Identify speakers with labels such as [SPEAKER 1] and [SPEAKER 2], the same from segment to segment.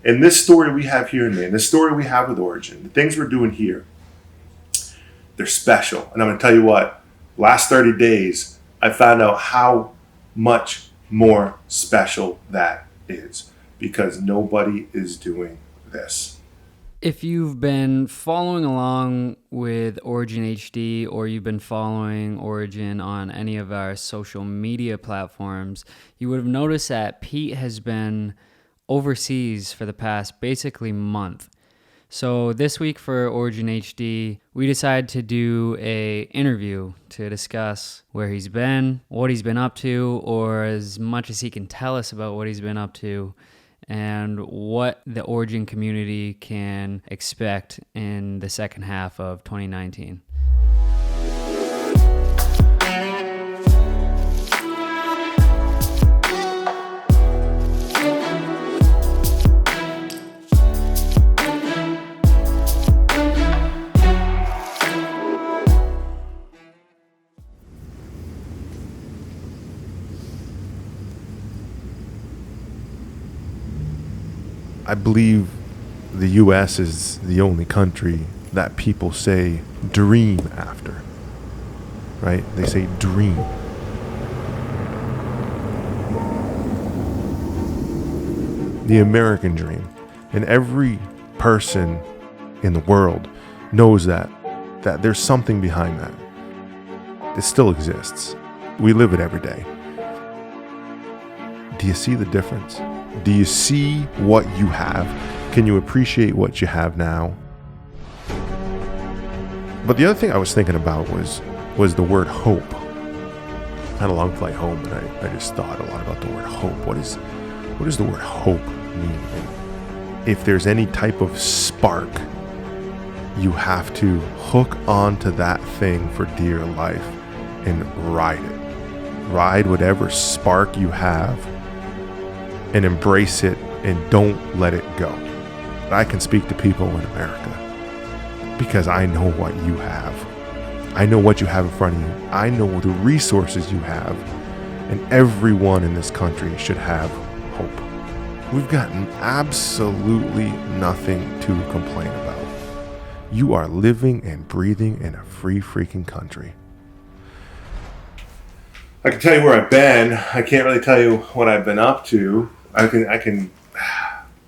[SPEAKER 1] And this story we have here in Maine, this story we have with Origin, the things we're doing here, they're special. And I'm going to tell you what, last 30 days, I found out how much more special that is because nobody is doing this.
[SPEAKER 2] If you've been following along with OriginHD or you've been following Origin on any of our social media platforms, you would have noticed that Pete has been overseas for the past basically month. So this week for Origin HD, we decided to do a interview to discuss where he's been, what he's been up to, or as much as he can tell us about what he's been up to, and what the Origin community can expect in the second half of 2019.
[SPEAKER 1] I believe the U.S. is the only country that people say dream after, right? They say dream. The American dream. And every person in the world knows that there's something behind that. It still exists. We live it every day. Do you see the difference? Do you see what you have? Can you appreciate what you have now? But the other thing I was thinking about was the word hope. I had a long flight home and I just thought a lot about the word hope. What does the word hope mean? And if there's any type of spark, you have to hook onto that thing for dear life and ride it. Ride whatever spark you have and embrace it and don't let it go. I can speak to people in America because I know what you have. I know what you have in front of you. I know the resources you have. And everyone in this country should have hope. We've gotten absolutely nothing to complain about. You are living and breathing in a free freaking country. I can tell you where I've been. I can't really tell you what I've been up to. I can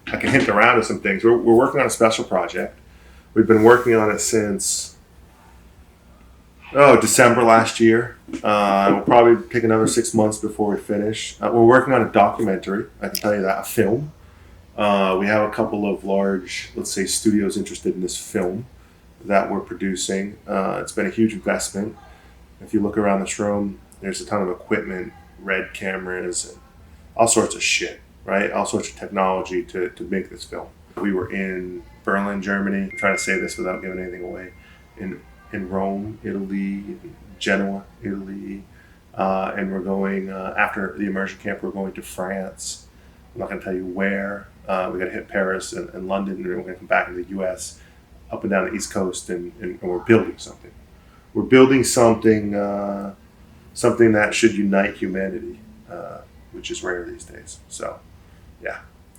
[SPEAKER 1] hint around to some things. We're working on a special project. We've been working on it since December last year. We'll probably take another 6 months before we finish. We're working on a documentary. I can tell you that, a film. We have a couple of large, let's say, studios interested in this film that we're producing. It's been a huge investment. If you look around this room, there's a ton of equipment, red cameras, and all sorts of shit, right? All sorts of technology to make this film. We were in Berlin, Germany. I'm trying to say this without giving anything away. In Rome, Italy, Genoa, Italy, and we're going, after the immersion camp, we're going to France. I'm not going to tell you where. We got to hit Paris and London, and we're going to come back to the U.S., up and down the East Coast, and we're building something. We're building something that should unite humanity, which is rare these days. So, yeah.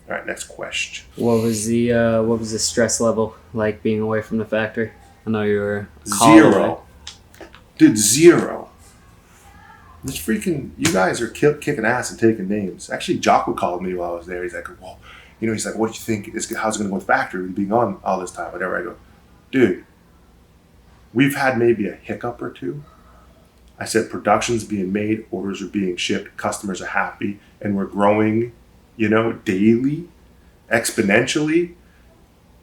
[SPEAKER 1] All right, next question.
[SPEAKER 2] What was the stress level like being away from the factory? I know you were
[SPEAKER 1] Zero. Dude, zero. This freaking, you guys are kicking ass and taking names. Actually, Jocko called me while I was there. He's like, well, he's like, what do you think? How's it going to go with the factory being on all this time? Whatever. I go, dude, we've had maybe a hiccup or two. I said, production's being made, orders are being shipped, customers are happy, and we're growing, daily, exponentially,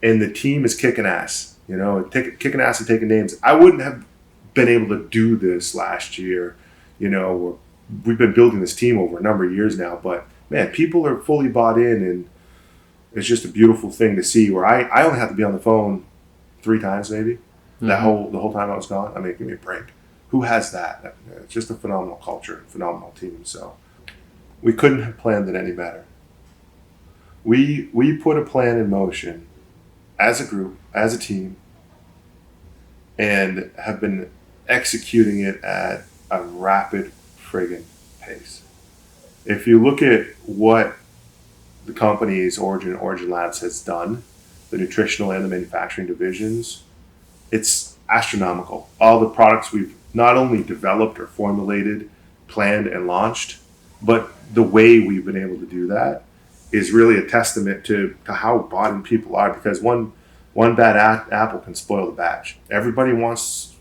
[SPEAKER 1] and the team is kicking ass. Kicking ass and taking names. I wouldn't have been able to do this last year. We've been building this team over a number of years now, but man, people are fully bought in, and it's just a beautiful thing to see. Where I only have to be on the phone 3 times maybe. Mm-hmm. The whole time I was gone. I mean, give me a break. Who has that? It's just a phenomenal culture, phenomenal team. So we couldn't have planned it any better. We put a plan in motion as a group, as a team, and have been executing it at a rapid friggin' pace. If you look at what the companies Origin Labs has done, the nutritional and the manufacturing divisions, it's astronomical. All the products we've not only developed or formulated, planned and launched, but the way we've been able to do that is really a testament to how bought in people are, because one bad apple can spoil the batch. Everybody wants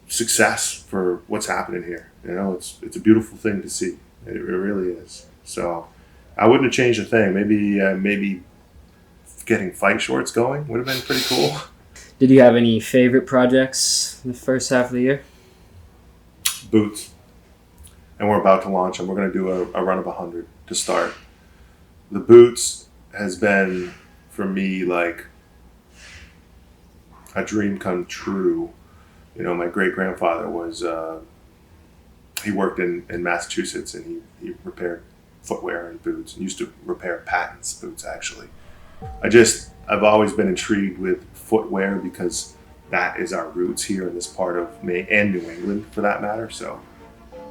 [SPEAKER 1] success for what's happening here. It's a beautiful thing to see. It really is. So I wouldn't have changed a thing. Maybe getting fight shorts going would have been pretty cool.
[SPEAKER 2] Did you have any favorite projects in the first half of the year?
[SPEAKER 1] Boots. And we're about to launch them. We're going to do a run of 100 to start. The boots has been, for me, like a dream come true. My great-grandfather was, he worked in Massachusetts, and he repaired footwear and boots, and used to repair patents boots, actually. I've always been intrigued with footwear because that is our roots here in this part of Maine and New England, for that matter. So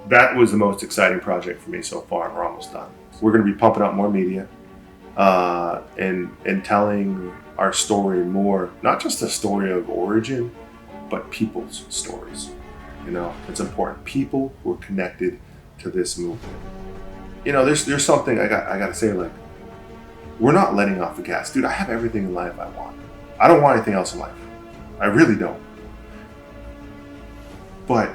[SPEAKER 1] that was the most exciting project for me so far, and we're almost done. We're going to be pumping out more media and telling our story more, not just the story of Origin, but people's stories. It's important. People who are connected to this movement. There's something I got to say, like, we're not letting off the gas. Dude, I have everything in life I want. I don't want anything else in life. I really don't. But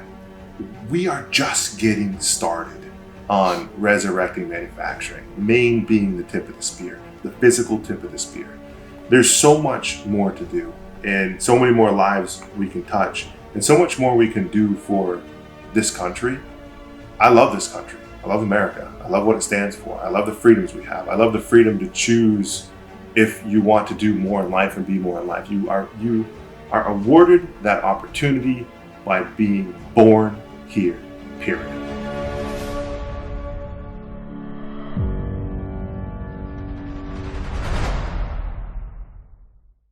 [SPEAKER 1] we are just getting started on resurrecting manufacturing. Maine being the tip of the spear, the physical tip of the spear. There's so much more to do, and so many more lives we can touch, and so much more we can do for this country. I love this country. I love America. I love what it stands for. I love the freedoms we have. I love the freedom to choose if you want to do more in life and be more in life. You are awarded that opportunity by being born here, period.